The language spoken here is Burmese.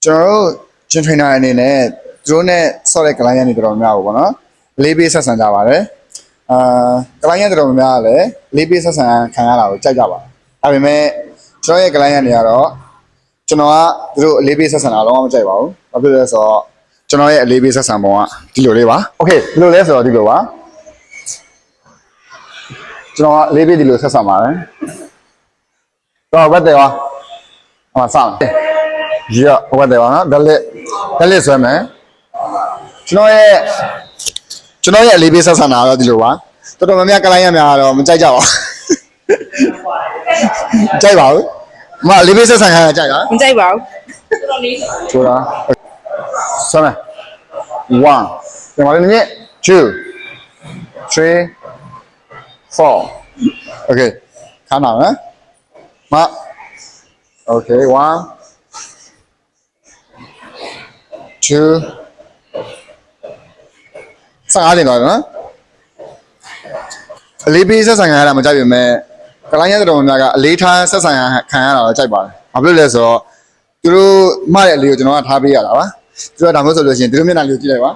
ကျွန်တော်တို့ gym trainer အနေနဲ့သူတို့နဲ့ဆော့တဲ့ client တွေတော်တော်များပေါ့နော်လေးပေးဆက်ဆံကြပါတယ်client တော်တော်များလည်းလေးပေးဆက်ဆံခံရတာကိုကြိုက်ကြပါဒါပေမဲ့ကျွန်တော်ရဲ့ client တွေကတော့ကျွန်တော်ကသူတို့အလေးပေးဆက်ဆံတာတော့မကြိုက်ပါဘူးဘာဖြစ်လဲဆိုတော့ကျွန်တော်ရဲ့အလေးပေးဆက်ဆံပုံကဒီလိုလေးပါ okay ဒီလိုလဲဆိုတော့ဒီလိုပါကျွန်တော်ကလေးပေးဒီလိုဆက်ဆံပါတယ်တော့ဘတ်တယ်ပါဟောဆောင်ရဘတ်တယ်ပါနော်ဒါလက်ဆွဲမယ်ကျွန်တော်ရဲ့အလေးပေးဆက်ဆံတာတော့ဒီလိုပါတော်တော်များများကလိုင်းရများတော့မကြိုက်ကြပါဘူးကြိုက်ပါဘူးမအလေးပေးဆက်ဆံခံရကြိုက်လားမကြိုက်ပါဘူးဆိုတာဆွဲမယ်1ဒီမှာလည်း2 3 4 okay ခါနာမယ်မ okay 1 2 15တင်တော့နော်အလေးပေးဆက်ဆံခံရတာမကြိုက်ပေမဲ့ကလိုင်းရတဲ့တော်များကအလေးထားဆက်ဆံခံရတာတော့ကြိုက်ပါတယ်ဘာဖြစ်လို့လဲဆိုတော့သူတို့မှတဲ့အလေးကိုကျွန်တော်ကထားပေးရတာပါသူတို့ကဒါမှမဟုတ်ဆိုလို့ရှိရင်သူတို့မျက်နှာလေးကိုကြည့်လိုက်ပါ